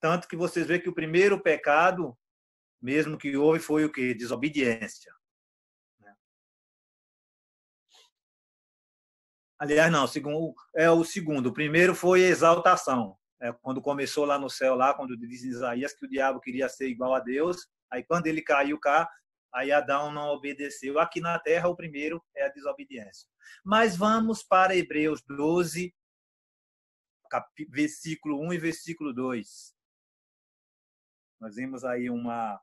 Tanto que vocês veem que o primeiro pecado, mesmo que houve, foi o quê? Desobediência. Aliás, não, o segundo. O primeiro foi exaltação. Quando começou lá no céu, lá, quando diz em Isaías que o diabo queria ser igual a Deus, aí quando ele caiu cá, aí Adão não obedeceu. Aqui na terra, o primeiro é a desobediência. Mas vamos para Hebreus 12, versículo 1 e versículo 2. Nós vimos aí uma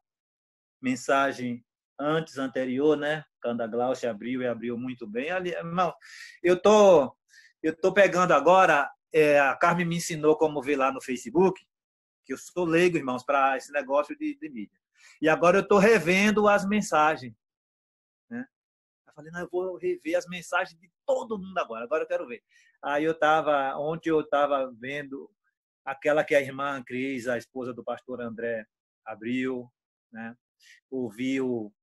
mensagem anterior, né? Quando a Glaucia abriu e abriu muito bem. Ali, não, eu tô pegando agora, a Carmen me ensinou como ver lá no Facebook, que eu sou leigo, irmãos, para esse negócio de mídia. E agora eu estou revendo as mensagens. Né? Eu falei, não, eu vou rever as mensagens de todo mundo agora eu quero ver. Aí ontem eu estava vendo aquela que a irmã Cris, a esposa do pastor André, abriu, né? Ouvi o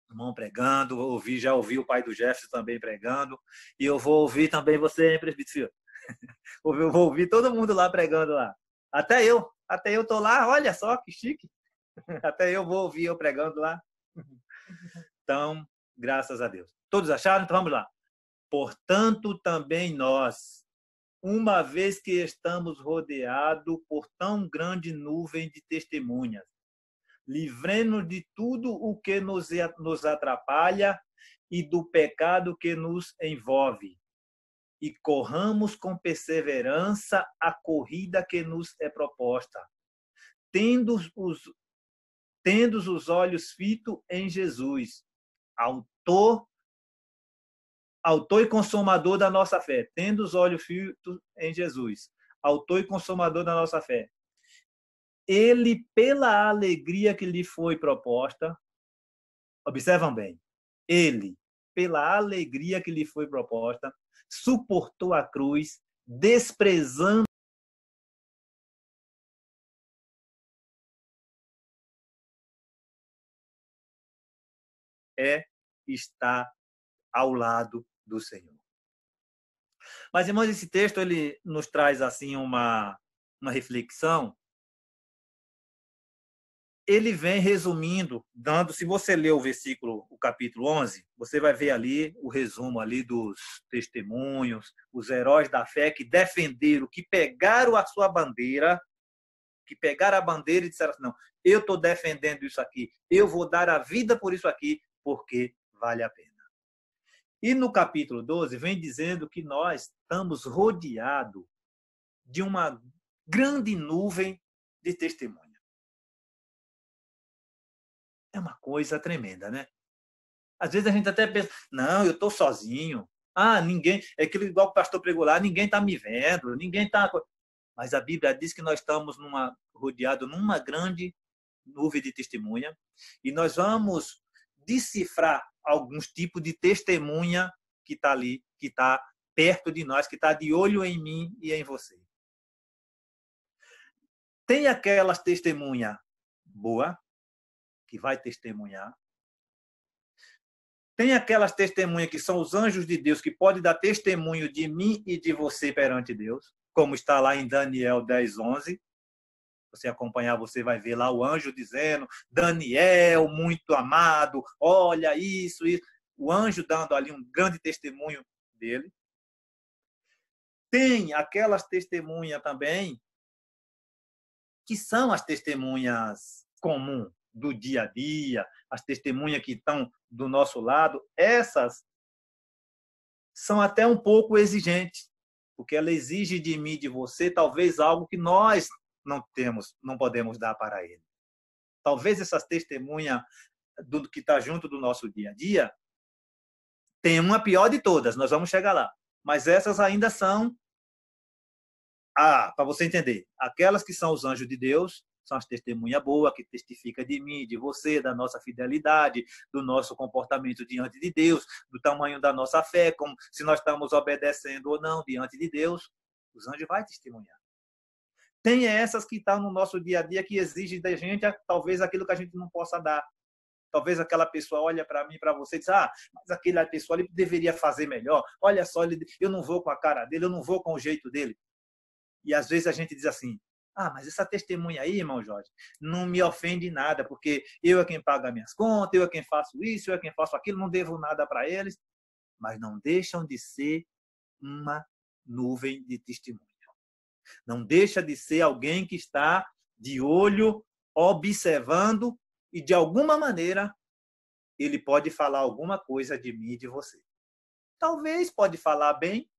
irmão pregando, já ouvi o pai do Jefferson também pregando, e eu vou ouvir também você, hein, presbítero? Eu vou ouvir todo mundo lá pregando lá. Até eu tô lá, olha só que chique. Até eu vou ouvir eu pregando lá. Então, graças a Deus. Todos acharam? Então vamos lá. Portanto, também nós, uma vez que estamos rodeados por tão grande nuvem de testemunhas, livremos de tudo o que nos atrapalha e do pecado que nos envolve, e corramos com perseverança a corrida que nos é proposta, tendo os olhos fitos em Jesus, autor e consumador da nossa fé. Tendo os olhos fitos em Jesus, autor e consumador da nossa fé. Ele, pela alegria que lhe foi proposta, observam bem, ele, pela alegria que lhe foi proposta, suportou a cruz, desprezando estar ao lado do Senhor. Mas, irmãos, esse texto ele nos traz assim uma reflexão. Ele vem resumindo, se você ler o capítulo 11, você vai ver ali o resumo ali dos testemunhos, os heróis da fé que defenderam, que pegaram a sua bandeira, que pegaram a bandeira e disseram assim, não, eu estou defendendo isso aqui, eu vou dar a vida por isso aqui, porque vale a pena. E no capítulo 12 vem dizendo que nós estamos rodeados de uma grande nuvem de testemunhas. É uma coisa tremenda, né? Às vezes a gente até pensa, não, eu estou sozinho. Ninguém, é aquilo igual o pastor pregou lá, ninguém está me vendo, ninguém está... Mas a Bíblia diz que nós estamos rodeados numa grande nuvem de testemunha e nós vamos decifrar alguns tipos de testemunha que está ali, que está perto de nós, que está de olho em mim e em você. Tem aquelas testemunha boa, que vai testemunhar. Tem aquelas testemunhas que são os anjos de Deus, que podem dar testemunho de mim e de você perante Deus, como está lá em Daniel 10:11. Você acompanhar, você vai ver lá o anjo dizendo, Daniel, muito amado, olha isso. O anjo dando ali um grande testemunho dele. Tem aquelas testemunhas também, que são as testemunhas comuns do dia a dia, as testemunhas que estão do nosso lado, essas são até um pouco exigentes, porque ela exige de mim, de você, talvez algo que nós não podemos dar para ele. Talvez essas testemunhas que está junto do nosso dia a dia tem uma pior de todas, nós vamos chegar lá. Mas essas ainda são, para você entender, aquelas que são os anjos de Deus, são as testemunhas boas, que testificam de mim, de você, da nossa fidelidade, do nosso comportamento diante de Deus, do tamanho da nossa fé, como se nós estamos obedecendo ou não diante de Deus. Os anjos vão testemunhar. Tem essas que estão no nosso dia a dia, que exigem da gente talvez aquilo que a gente não possa dar. Talvez aquela pessoa olha para mim, para você e diz, mas aquela pessoa ele deveria fazer melhor. Olha só, eu não vou com a cara dele, eu não vou com o jeito dele. E às vezes a gente diz assim, Ah, mas essa testemunha aí, irmão Jorge, não me ofende nada, porque eu é quem paga minhas contas, eu é quem faço isso, eu é quem faço aquilo, não devo nada para eles. Mas não deixam de ser uma nuvem de testemunho. Não deixa de ser alguém que está de olho, observando e, de alguma maneira, ele pode falar alguma coisa de mim e de você. Talvez pode falar bem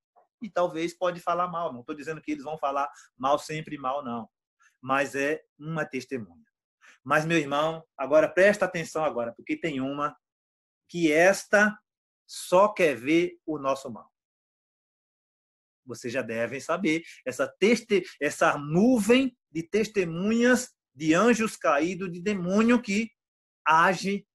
e talvez pode falar mal. Não estou dizendo que eles vão falar mal sempre mal, não. Mas é uma testemunha. Mas, meu irmão, agora presta atenção agora, porque tem uma que esta só quer ver o nosso mal. Vocês já devem saber, essa nuvem de testemunhas de anjos caídos, de demônio que age,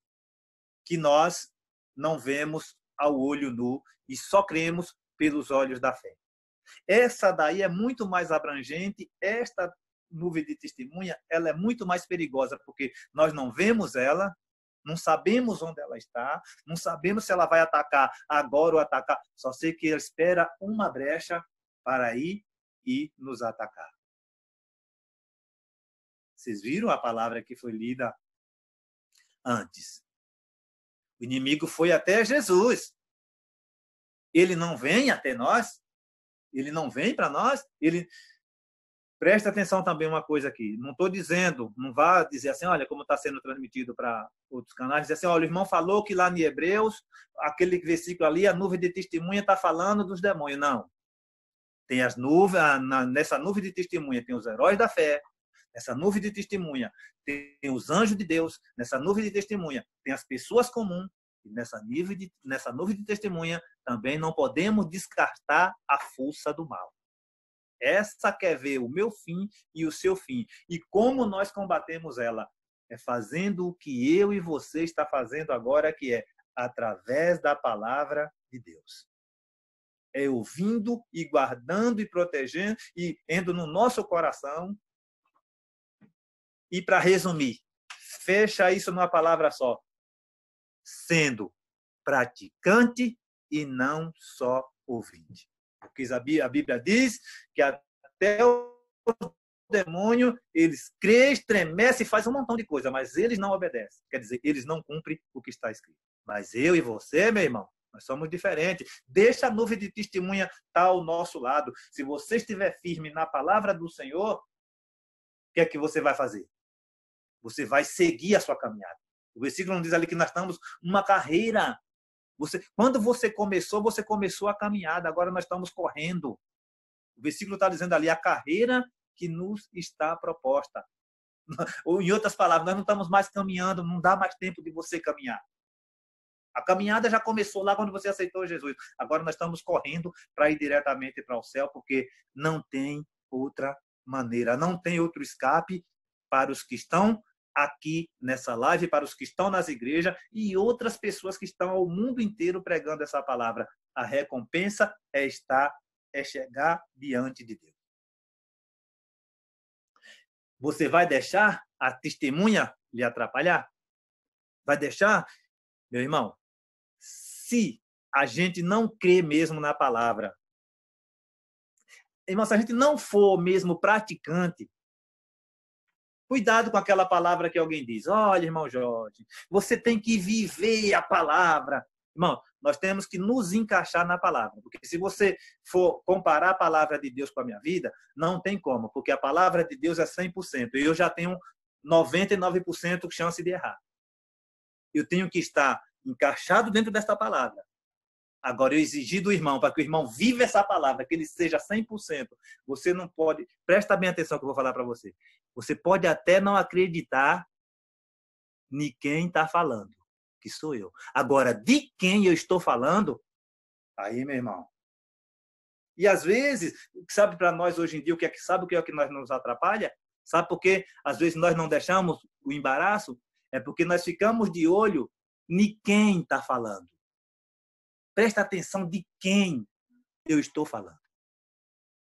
que nós não vemos ao olho nu e só cremos pelos olhos da fé. Essa daí é muito mais abrangente, esta nuvem de testemunha, ela é muito mais perigosa, porque nós não vemos ela, não sabemos onde ela está, não sabemos se ela vai atacar agora ou atacar, só sei que ela espera uma brecha para ir e nos atacar. Vocês viram a palavra que foi lida antes? O inimigo foi até Jesus. Ele não vem até nós, ele não vem para nós, ele... Presta atenção também uma coisa aqui. Não estou dizendo, não vá dizer assim, olha, como está sendo transmitido para outros canais, dizer assim, olha, o irmão falou que lá em Hebreus, aquele versículo ali, a nuvem de testemunha está falando dos demônios. Não. Tem as nuvens, nessa nuvem de testemunha tem os heróis da fé, nessa nuvem de testemunha tem os anjos de Deus, nessa nuvem de testemunha tem as pessoas comuns, e nessa nuvem de testemunha também não podemos descartar a força do mal. Essa quer ver o meu fim e o seu fim. E como nós combatemos ela? É fazendo o que eu e você está fazendo agora, que é através da palavra de Deus. É ouvindo e guardando e protegendo e indo no nosso coração. E para resumir, fecha isso numa palavra só. Sendo praticante e não só ouvinte. Porque a Bíblia diz que até o demônio, eles creem, estremecem e fazem um montão de coisa, mas eles não obedecem. Quer dizer, eles não cumprem o que está escrito. Mas eu e você, meu irmão, nós somos diferentes. Deixa a nuvem de testemunha estar ao nosso lado. Se você estiver firme na palavra do Senhor, o que é que você vai fazer? Você vai seguir a sua caminhada. O versículo não diz ali que nós estamos numa carreira. Quando você começou a caminhada, agora nós estamos correndo. O versículo está dizendo ali a carreira que nos está proposta. Ou, em outras palavras, nós não estamos mais caminhando, não dá mais tempo de você caminhar. A caminhada já começou lá quando você aceitou Jesus. Agora nós estamos correndo para ir diretamente para o céu, porque não tem outra maneira, não tem outro escape para os que estão aqui nessa live, para os que estão nas igrejas e outras pessoas que estão ao mundo inteiro pregando essa palavra. A recompensa é chegar diante de Deus. Você vai deixar a testemunha lhe atrapalhar? Vai deixar? Meu irmão, se a gente não crê mesmo na palavra, irmão, se a gente não for mesmo praticante, cuidado com aquela palavra que alguém diz. Olha, irmão Jorge, você tem que viver a palavra. Irmão, nós temos que nos encaixar na palavra. Porque se você for comparar a palavra de Deus com a minha vida, não tem como. Porque a palavra de Deus é 100%. E eu já tenho 99% de chance de errar. Eu tenho que estar encaixado dentro desta palavra. Agora, eu exigir do irmão, para que o irmão viva essa palavra, que ele seja 100%, você não pode... Presta bem atenção que eu vou falar para você. Você pode até não acreditar em quem está falando, que sou eu. Agora, de quem eu estou falando, aí, meu irmão. E, às vezes, sabe para nós hoje em dia, sabe o que é que nós nos atrapalha? Sabe por que, às vezes, nós não deixamos o embaraço? É porque nós ficamos de olho em quem está falando. Presta atenção de quem eu estou falando.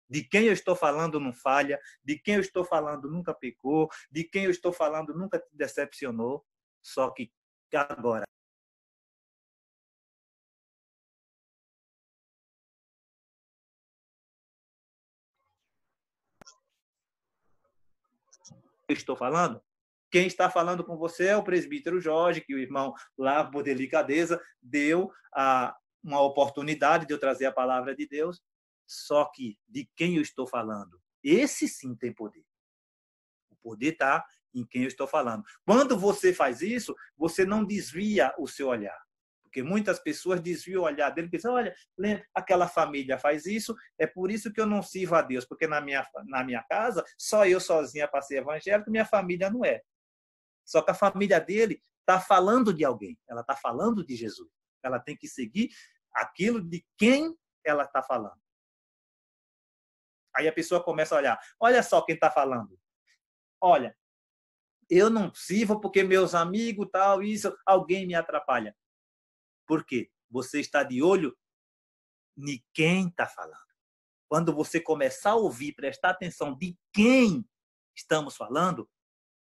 De quem eu estou falando não falha, de quem eu estou falando nunca pecou, de quem eu estou falando nunca te decepcionou. Só que agora, eu estou falando? Quem está falando com você é o presbítero Jorge, que o irmão, lá por delicadeza, deu uma oportunidade de eu trazer a palavra de Deus. Só que de quem eu estou falando? Esse sim tem poder. O poder está em quem eu estou falando. Quando você faz isso, você não desvia o seu olhar. Porque muitas pessoas desviam o olhar dele e pensam, olha, aquela família faz isso, é por isso que eu não sirvo a Deus, porque na minha casa, só eu sozinha para ser evangélico, minha família não é. Só que a família dele está falando de alguém, ela está falando de Jesus. Ela tem que seguir aquilo de quem ela está falando. Aí a pessoa começa a olhar, olha só quem está falando. Olha, eu não sirvo porque meus amigos, tal, isso, alguém me atrapalha. Por quê? Você está de olho em quem está falando. Quando você começar a ouvir, prestar atenção de quem estamos falando,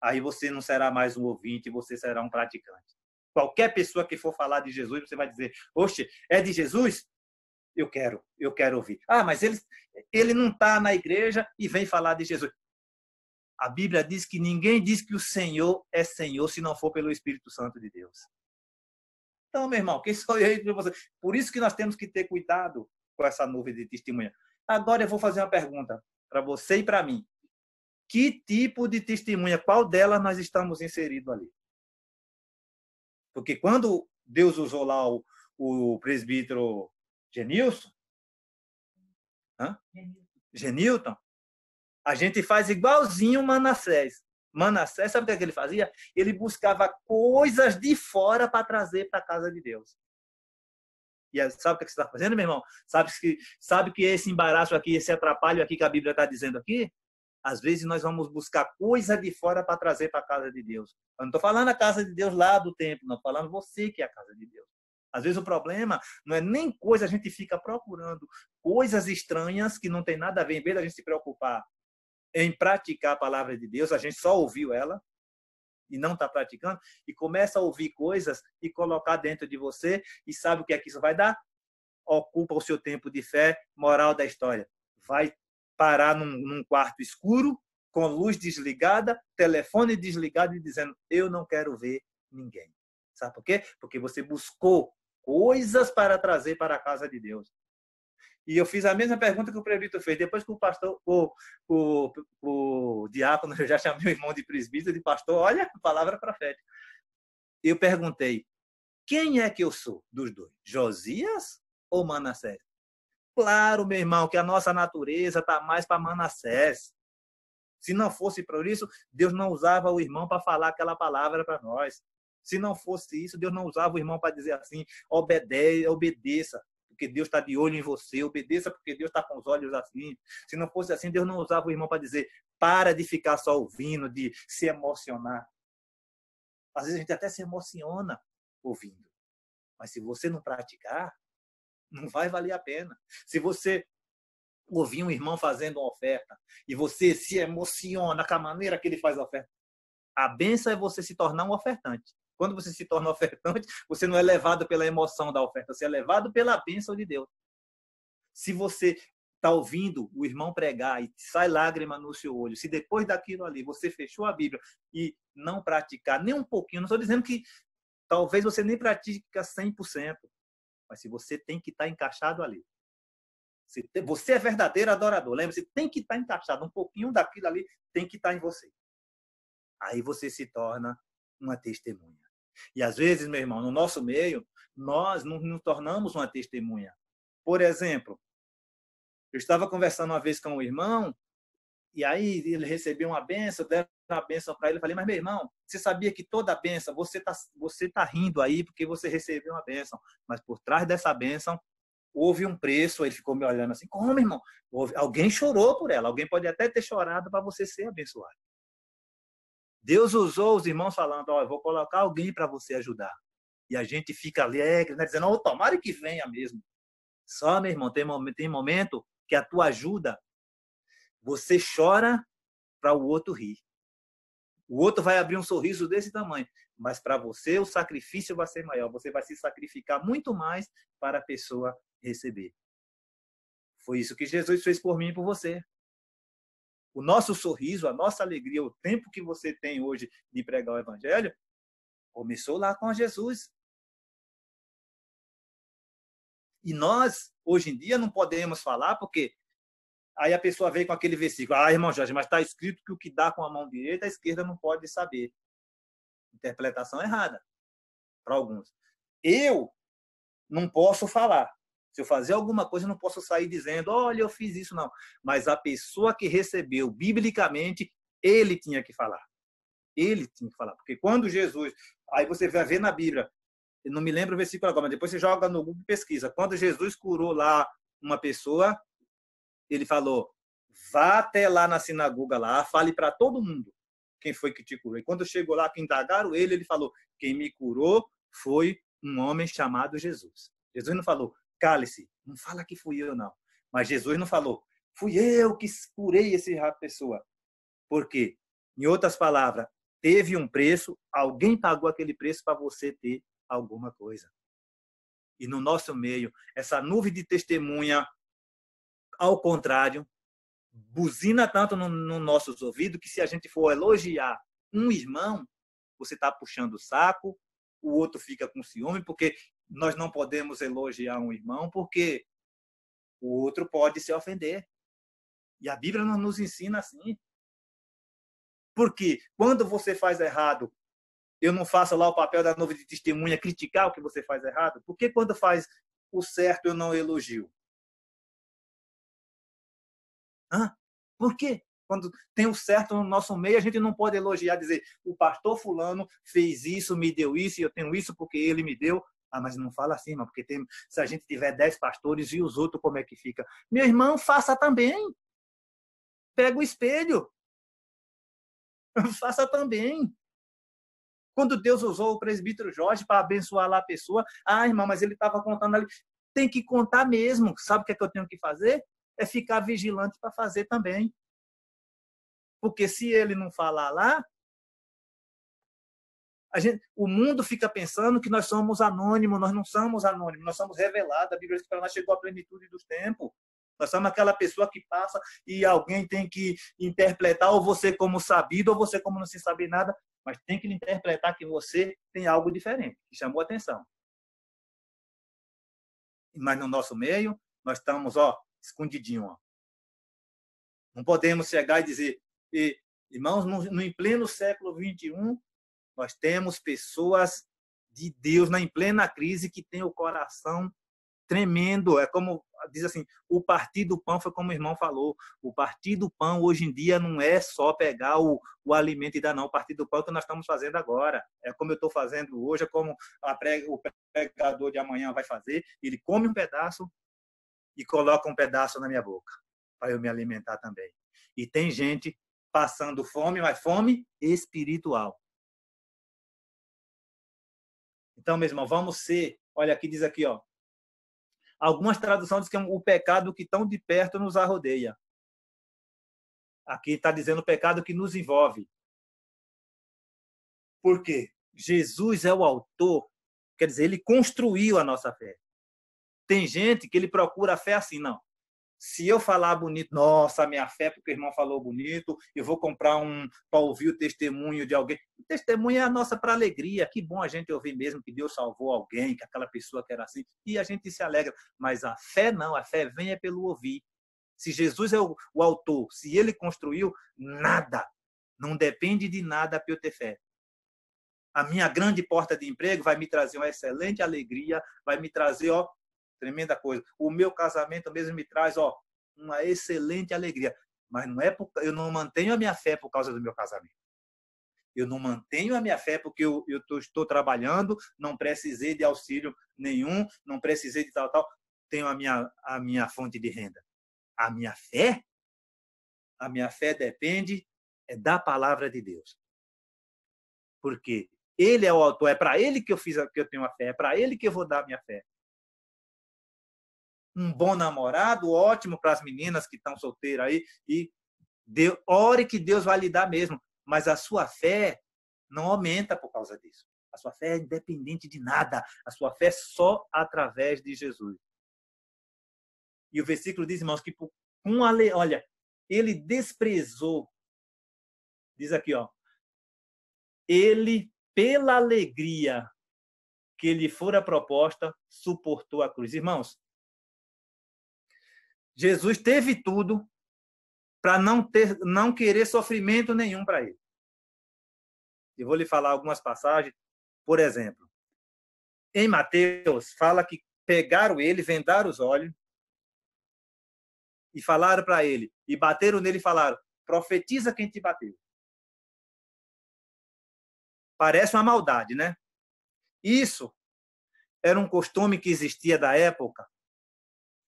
aí você não será mais um ouvinte, você será um praticante. Qualquer pessoa que for falar de Jesus, você vai dizer, oxe, é de Jesus? Eu quero ouvir. Ah, mas ele não está na igreja e vem falar de Jesus. A Bíblia diz que ninguém diz que o Senhor é Senhor se não for pelo Espírito Santo de Deus. Então, meu irmão, quem sou eu para você? Por isso que nós temos que ter cuidado com essa nuvem de testemunha. Agora eu vou fazer uma pergunta para você e para mim. Que tipo de testemunha, qual delas nós estamos inseridos ali? Porque quando Deus usou lá o presbítero Genilson, Genilton, a gente faz igualzinho Manassés. Manassés, sabe o que ele fazia? Ele buscava coisas de fora para trazer para a casa de Deus. E sabe o que você está fazendo, meu irmão? Sabe que esse embaraço aqui, esse atrapalho aqui que a Bíblia está dizendo aqui? Às vezes nós vamos buscar coisa de fora para trazer para a casa de Deus. Eu não estou falando a casa de Deus lá do templo, não. Estou falando você que é a casa de Deus. Às vezes o problema não é nem coisa, a gente fica procurando coisas estranhas que não tem nada a ver. Em vez da gente se preocupar em praticar a palavra de Deus, a gente só ouviu ela e não está praticando, e começa a ouvir coisas e colocar dentro de você, e sabe o que é que isso vai dar? Ocupa o seu tempo de fé, moral da história. Vai parar num quarto escuro, com luz desligada, telefone desligado e dizendo, eu não quero ver ninguém. Sabe por quê? Porque você buscou coisas para trazer para a casa de Deus. E eu fiz a mesma pergunta que o presbítero fez. Depois que o pastor, o diácono, eu já chamei o irmão de presbítero, de pastor, olha a palavra profética. Eu perguntei, quem é que eu sou dos dois? Josias ou Manassés? Claro, meu irmão, que a nossa natureza está mais para Manassés. Se não fosse por isso, Deus não usava o irmão para falar aquela palavra para nós. Se não fosse isso, Deus não usava o irmão para dizer assim, obedeça, porque Deus está de olho em você, obedeça porque Deus está com os olhos assim. Se não fosse assim, Deus não usava o irmão para dizer, para de ficar só ouvindo, de se emocionar. Às vezes a gente até se emociona ouvindo, mas se você não praticar, não vai valer a pena. Se você ouvir um irmão fazendo uma oferta e você se emociona com a maneira que ele faz a oferta, a bênção é você se tornar um ofertante. Quando você se torna ofertante, você não é levado pela emoção da oferta, você é levado pela bênção de Deus. Se você está ouvindo o irmão pregar e sai lágrima no seu olho, se depois daquilo ali você fechou a Bíblia e não praticar nem um pouquinho, não estou dizendo que talvez você nem pratique 100%, mas se você tem que estar encaixado ali. Você é verdadeiro adorador, lembre-se, tem que estar encaixado, um pouquinho daquilo ali tem que estar em você. Aí você se torna uma testemunha. E às vezes, meu irmão, no nosso meio, nós não nos tornamos uma testemunha. Por exemplo, eu estava conversando uma vez com um irmão, e aí ele recebeu uma bênção, deram uma bênção para ele. Eu falei, mas meu irmão, você sabia que toda bênção, você tá rindo aí porque você recebeu uma bênção, mas por trás dessa bênção houve um preço. Ele ficou me olhando assim, como, irmão? Alguém chorou por ela, alguém pode até ter chorado para você ser abençoado. Deus usou os irmãos falando, eu vou colocar alguém para você ajudar. E a gente fica alegre, né, dizendo, tomara que venha mesmo. Só, meu irmão, tem momento que a tua ajuda, você chora para o outro rir. O outro vai abrir um sorriso desse tamanho, mas para você o sacrifício vai ser maior. Você vai se sacrificar muito mais para a pessoa receber. Foi isso que Jesus fez por mim e por você. o nosso sorriso, a nossa alegria, o tempo que você tem hoje de pregar o evangelho, começou lá com Jesus. E nós, hoje em dia, não podemos falar, porque aí a pessoa veio com aquele versículo, irmão Jorge, mas está escrito que o que dá com a mão direita, a esquerda não pode saber. Interpretação errada, para alguns. Eu não posso falar. Se eu fazer alguma coisa, eu não posso sair dizendo, olha, eu fiz isso, não. Mas a pessoa que recebeu, biblicamente, ele tinha que falar. Ele tinha que falar. Porque quando Jesus... Aí você vai ver na Bíblia, eu não me lembro o versículo agora, mas depois você joga no Google e pesquisa. Quando Jesus curou lá uma pessoa, ele falou, vá até lá na sinagoga lá, fale para todo mundo quem foi que te curou. E quando chegou lá, que indagaram ele, ele falou, quem me curou foi um homem chamado Jesus. Jesus não falou, cale-se, não fala que fui eu, não. Mas Jesus não falou, fui eu que curei essa pessoa. Por quê? Em outras palavras, teve um preço, alguém pagou aquele preço para você ter alguma coisa. E no nosso meio, essa nuvem de testemunha, ao contrário, buzina tanto nos nossos ouvidos que se a gente for elogiar um irmão, você está puxando o saco, o outro fica com ciúme, porque nós não podemos elogiar um irmão, porque o outro pode se ofender. E a Bíblia não nos ensina assim. Porque quando você faz errado, eu não faço lá o papel da nuvem de testemunha, criticar o que você faz errado? Porque quando faz o certo, eu não elogio? Por quê? Quando tem o certo no nosso meio, a gente não pode elogiar, dizer, o pastor fulano fez isso, me deu isso, e eu tenho isso porque ele me deu. Mas não fala assim, porque se a gente tiver 10 pastores e os outros, como é que fica? Meu irmão, faça também. Pega o espelho. Faça também. Quando Deus usou o presbítero Jorge para abençoar lá a pessoa, irmão, mas ele estava contando ali. Tem que contar mesmo. Sabe o que é que eu tenho que fazer? É ficar vigilante para fazer também. Porque se ele não falar lá, o mundo fica pensando que nós somos anônimos, nós não somos anônimos, nós somos revelados. A Bíblia diz que para nós chegou a plenitude dos tempos. Nós somos aquela pessoa que passa e alguém tem que interpretar, ou você como sabido, ou você como não se sabe nada, mas tem que interpretar que você tem algo diferente, que chamou a atenção. Mas no nosso meio, nós estamos escondidinhos. Não podemos chegar e dizer, irmãos, em pleno século XXI, nós temos pessoas de Deus em plena crise que têm o coração tremendo. É como diz assim, o partir do pão foi como o irmão falou. O partir do pão hoje em dia não é só pegar o alimento e dar, não. O partir do pão é o que nós estamos fazendo agora. É como eu estou fazendo hoje, é como o pregador de amanhã vai fazer. Ele come um pedaço e coloca um pedaço na minha boca para eu me alimentar também. E tem gente passando fome, mas fome espiritual. Então, meu irmão, vamos ser... Olha, aqui diz aqui, algumas traduções dizem que é o pecado que tão de perto nos arrodeia. Aqui está dizendo o pecado que nos envolve. Por quê? Jesus é o autor, quer dizer, ele construiu a nossa fé. Tem gente que ele procura a fé assim, não. Se eu falar bonito, nossa, minha fé, porque o irmão falou bonito, eu vou comprar para ouvir o testemunho de alguém. O testemunho é a nossa para alegria. Que bom a gente ouvir mesmo que Deus salvou alguém, que aquela pessoa que era assim, e a gente se alegra. Mas a fé não, a fé vem pelo ouvir. Se Jesus é o autor, se ele construiu, nada, não depende de nada para eu ter fé. A minha grande porta de emprego vai me trazer uma excelente alegria, vai me trazer, tremenda coisa. O meu casamento mesmo me traz, uma excelente alegria. Mas não é eu não mantenho a minha fé por causa do meu casamento. Eu não mantenho a minha fé porque eu estou trabalhando, não precisei de auxílio nenhum, não precisei de tal. Tenho a minha fonte de renda. A minha fé depende da palavra de Deus. Porque ele é o autor, é para ele que eu tenho a fé, é para ele que eu vou dar a minha fé. Um bom namorado, ótimo para as meninas que estão solteiras aí, e ore que Deus vai lhe dar mesmo, mas a sua fé não aumenta por causa disso. A sua fé é independente de nada, a sua fé é só através de Jesus. E o versículo diz, irmãos, que olha, Ele desprezou, diz aqui, ó, ele, pela alegria que lhe fora proposta, suportou a cruz. Irmãos, Jesus teve tudo para não querer sofrimento nenhum para ele. Eu vou lhe falar algumas passagens. Por exemplo, em Mateus, fala que pegaram ele, vendaram os olhos e falaram para ele, e bateram nele e falaram, profetiza quem te bateu. Parece uma maldade, né? Isso era um costume que existia da época.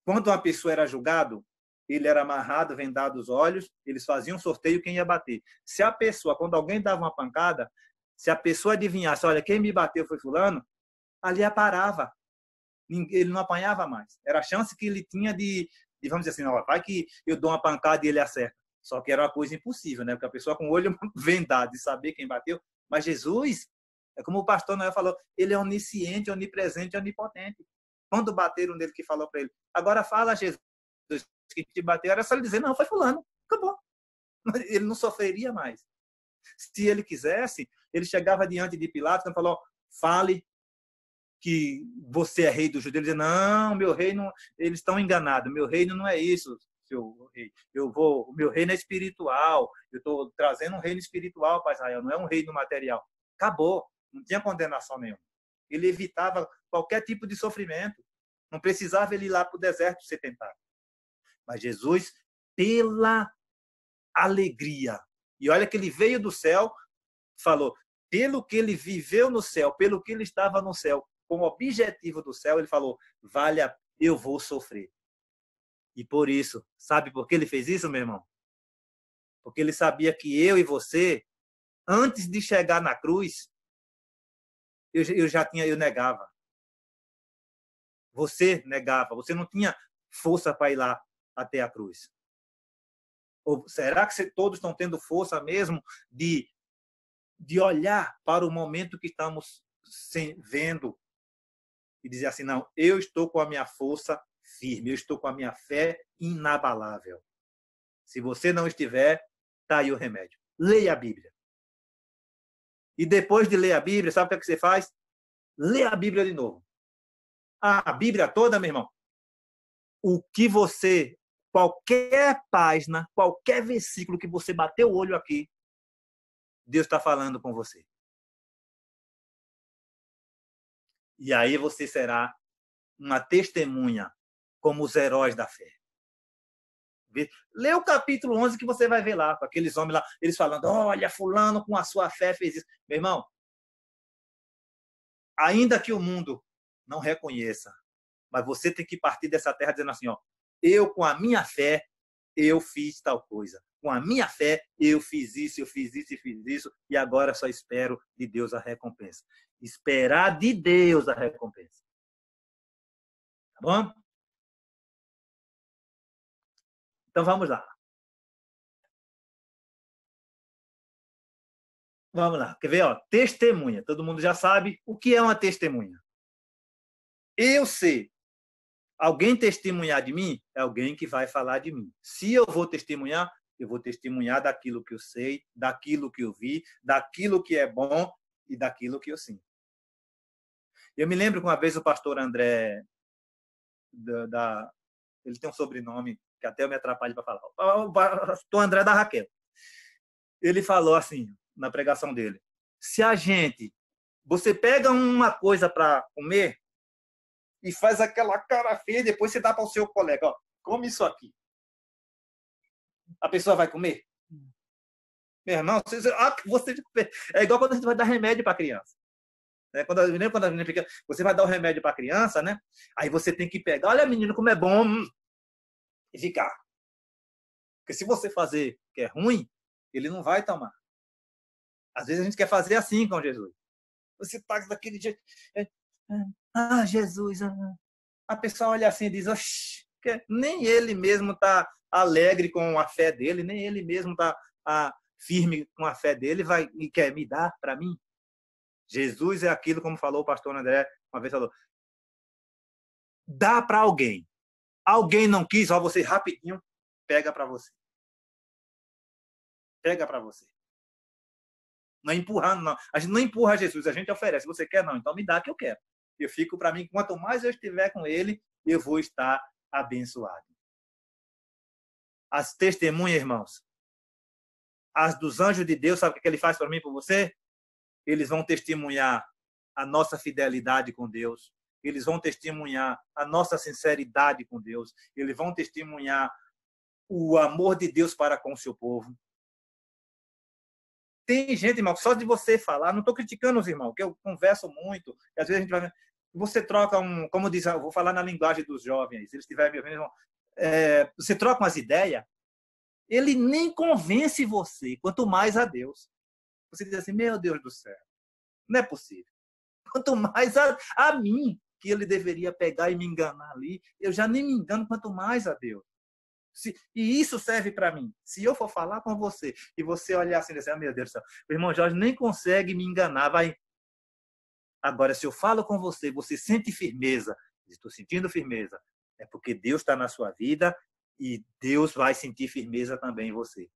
Quando uma pessoa era julgado, ele era amarrado, vendado os olhos, eles faziam um sorteio quem ia bater. Se a pessoa, quando alguém dava uma pancada, se a pessoa adivinhasse, olha, quem me bateu foi fulano, ali parava. Ele não apanhava mais. Era a chance que ele tinha de vamos dizer assim, ó, vai que eu dou uma pancada e ele acerta. Só que era uma coisa impossível, né? Porque a pessoa com o olho vendado de saber quem bateu. Mas Jesus, é como o pastor Noel falou, ele é onisciente, onipresente, onipotente. Quando bateram nele que falou para ele, agora fala, Jesus, que te bateu, era só ele dizer, não, foi fulano, acabou. Ele não sofreria mais. Se ele quisesse, ele chegava diante de Pilatos e falou, fale que você é rei dos judeus. Ele dizia, não, meu reino, eles estão enganados, meu reino não é isso, seu rei. O meu reino é espiritual, eu estou trazendo um reino espiritual para Israel, não é um reino material. Acabou, não tinha condenação nenhuma. Ele evitava qualquer tipo de sofrimento, não precisava ele ir lá para o deserto ser tentado. Mas Jesus, pela alegria, e olha que ele veio do céu, falou, pelo que ele viveu no céu, pelo que ele estava no céu, com o objetivo do céu, ele falou, vale, eu vou sofrer. E por isso, sabe por que ele fez isso, meu irmão? Porque ele sabia que eu e você, antes de chegar na cruz, eu negava. Você negava, você não tinha força para ir lá até a cruz. Ou será que todos estão tendo força mesmo de olhar para o momento que estamos vendo e dizer assim, não, eu estou com a minha força firme, eu estou com a minha fé inabalável. Se você não estiver, está aí o remédio. Leia a Bíblia. E depois de ler a Bíblia, sabe o que você faz? Lê a Bíblia de novo. A Bíblia toda, meu irmão. O que você, qualquer página, qualquer versículo que você bateu o olho aqui, Deus está falando com você. E aí você será uma testemunha como os heróis da fé. Lê o capítulo 11 que você vai ver lá, com aqueles homens lá, eles falando, olha, fulano com a sua fé fez isso. Meu irmão, ainda que o mundo não reconheça, mas você tem que partir dessa terra dizendo assim, ó, eu com a minha fé, eu fiz tal coisa. Com a minha fé, eu fiz isso, eu fiz isso e fiz isso, e agora só espero de Deus a recompensa. Esperar de Deus a recompensa. Tá bom? Então vamos lá. Vamos lá. Quer ver? Ó, testemunha. Todo mundo já sabe o que é uma testemunha. Eu sei. Alguém testemunhar de mim é alguém que vai falar de mim. Se eu vou testemunhar daquilo que eu sei, daquilo que eu vi, daquilo que é bom e daquilo que eu sinto. Eu me lembro que uma vez o pastor André, ele tem um sobrenome que até eu me atrapalho para falar. O pastor André da Raquel. Ele falou assim, na pregação dele, você pega uma coisa para comer e faz aquela cara feia, depois você dá para o seu colega, ó, come isso aqui. A pessoa vai comer? Meu irmão, é igual quando a gente vai dar remédio para a criança. Quando a menina fica, você vai dar o remédio para a criança, né? Aí você tem que pegar, olha menino como é bom, e ficar. Porque se você fazer que é ruim, ele não vai tomar. Às vezes a gente quer fazer assim com Jesus. Você está daquele jeito. Jesus. A pessoa olha assim e diz, nem ele mesmo está alegre com a fé dele, nem ele mesmo está firme com a fé dele e quer me dar para mim. Jesus é aquilo, como falou o pastor André, uma vez falou, dá para alguém. Alguém não quis, ó, você rapidinho pega para você. Pega para você. Não é empurrando, não. A gente não empurra Jesus, a gente oferece. Você quer? Não, então me dá que eu quero. Eu fico para mim, quanto mais eu estiver com ele, eu vou estar abençoado. As testemunhas, irmãos, as dos anjos de Deus, sabe o que ele faz para mim e para você? Eles vão testemunhar a nossa fidelidade com Deus. Eles vão testemunhar a nossa sinceridade com Deus. Eles vão testemunhar o amor de Deus para com o seu povo. Tem gente, irmão, só de você falar, não estou criticando os irmãos, que eu converso muito, e às vezes a gente vai... Você troca como diz, eu vou falar na linguagem dos jovens, se eles estiverem me ouvindo, você troca umas ideias, ele nem convence você, quanto mais a Deus. Você diz assim, meu Deus do céu, não é possível. Quanto mais a mim, que ele deveria pegar e me enganar ali, eu já nem me engano, quanto mais a Deus. E isso serve para mim. Se eu for falar com você e você olhar assim e dizer, meu Deus do céu, o irmão Jorge nem consegue me enganar, vai. Agora, se eu falo com você, você sente firmeza, estou sentindo firmeza, é porque Deus está na sua vida e Deus vai sentir firmeza também em você.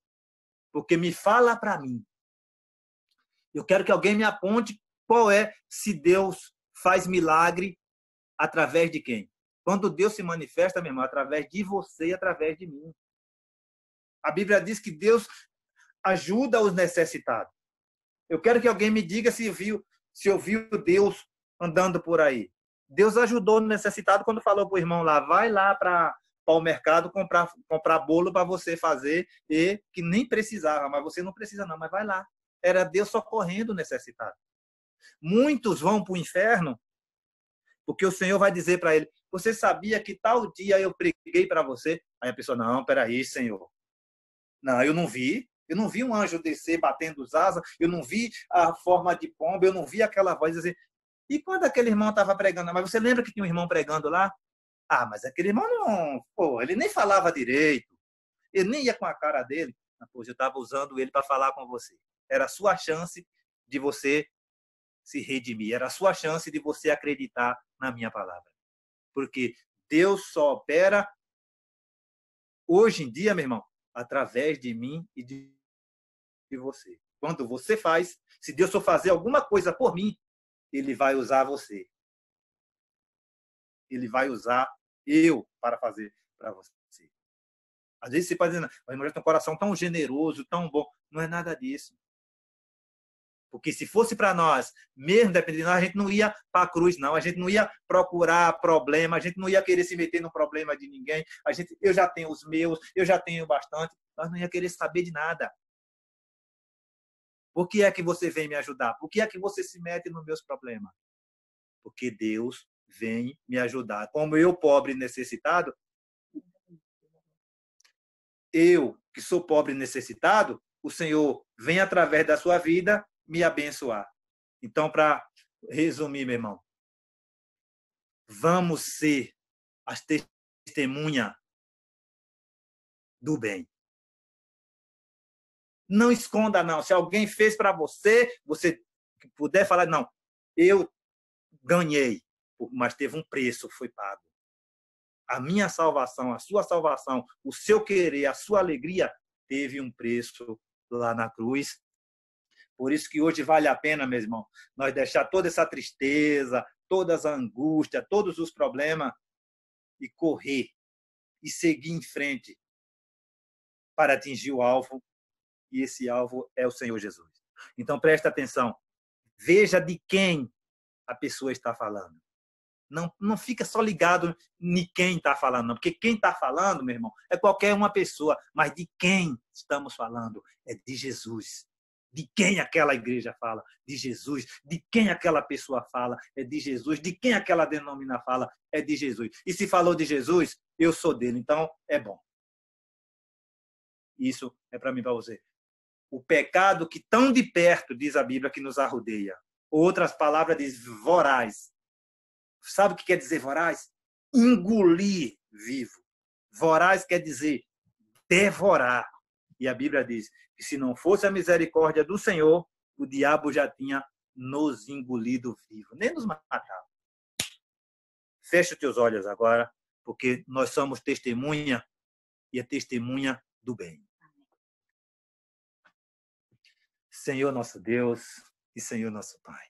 Porque me fala para mim. Eu quero que alguém me aponte qual é, se Deus faz milagre através de quem? Quando Deus se manifesta, meu irmão, através de você e através de mim. A Bíblia diz que Deus ajuda os necessitados. Eu quero que alguém me diga se ouviu Deus andando por aí. Deus ajudou o necessitado quando falou para o irmão lá, vai lá para o mercado comprar bolo para você fazer, e que nem precisava, mas você não precisa não, mas vai lá. Era Deus socorrendo o necessitado. Muitos vão para o inferno porque o Senhor vai dizer para ele, você sabia que tal dia eu preguei para você? Aí a pessoa, não, peraí, Senhor. Não, eu não vi. Eu não vi um anjo descer batendo as asas, eu não vi a forma de pomba, eu não vi aquela voz dizer. E quando aquele irmão estava pregando, mas você lembra que tinha um irmão pregando lá? Ah, mas aquele irmão não, pô, ele nem falava direito, ele nem ia com a cara dele. Pois eu estava usando ele para falar com você. Era a sua chance de você se redimir, era a sua chance de você acreditar na minha palavra. Porque Deus só opera hoje em dia, meu irmão, através de mim e de você. Quando você faz, se Deus for fazer alguma coisa por mim, ele vai usar você. Ele vai usar eu para fazer para você. Às vezes você pode dizer, mas irmão, tem um coração tão generoso, tão bom. Não é nada disso. Porque se fosse para nós, mesmo dependendo de nós, a gente não ia para a cruz, não. A gente não ia procurar problema, a gente não ia querer se meter no problema de ninguém. Eu já tenho os meus, eu já tenho bastante. Nós não ia querer saber de nada. Por que é que você vem me ajudar? Por que é que você se mete nos meus problemas? Porque Deus vem me ajudar. Como eu, pobre e necessitado, eu, que sou pobre e necessitado, o Senhor vem através da sua vida me abençoar. Então, para resumir, meu irmão, vamos ser as testemunhas do bem. Não esconda, não. Se alguém fez para você, você puder falar, não, eu ganhei, mas teve um preço, foi pago. A minha salvação, a sua salvação, o seu querer, a sua alegria, teve um preço lá na cruz. Por isso que hoje vale a pena, meu irmão, nós deixar toda essa tristeza, toda essa angústia, todos os problemas e correr e seguir em frente para atingir o alvo, e esse alvo é o Senhor Jesus. Então presta atenção, veja de quem a pessoa está falando. Não fica só ligado em quem está falando, não, porque quem está falando, meu irmão, é qualquer uma pessoa, mas de quem estamos falando? É de Jesus. De quem aquela igreja fala? De Jesus. De quem aquela pessoa fala? É de Jesus. De quem aquela denomina fala? É de Jesus. E se falou de Jesus, eu sou dele, então é bom. Isso é para mim e para você. O pecado que tão de perto, diz a Bíblia, que nos arrodeia. Outras palavras diz voraz. Sabe o que quer dizer voraz? Engolir vivo. Voraz quer dizer devorar. E a Bíblia diz que se não fosse a misericórdia do Senhor, o diabo já tinha nos engolido vivo, nem nos matado. Fecha os teus olhos agora, porque nós somos testemunha e é testemunha do bem. Senhor nosso Deus e Senhor nosso Pai.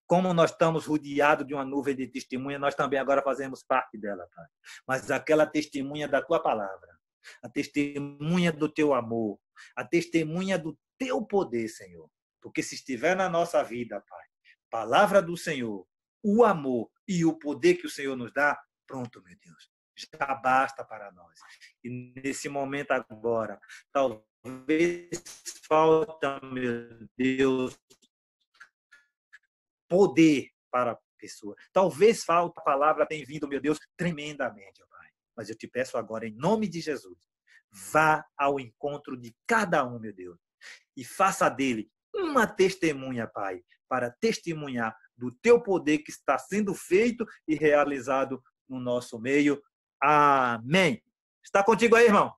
Como nós estamos rodeados de uma nuvem de testemunha, nós também agora fazemos parte dela, Pai. Mas aquela testemunha da tua palavra, a testemunha do teu amor, a testemunha do teu poder, Senhor. Porque se estiver na nossa vida, Pai, palavra do Senhor, o amor e o poder que o Senhor nos dá, pronto, meu Deus, já basta para nós. E nesse momento agora, talvez falta, meu Deus, poder para a pessoa. Talvez falta a palavra tem vindo, meu Deus, tremendamente, Pai. Mas eu te peço agora, em nome de Jesus, vá ao encontro de cada um, meu Deus, e faça dele uma testemunha, Pai, para testemunhar do teu poder que está sendo feito e realizado no nosso meio. Amém. Está contigo aí, irmão?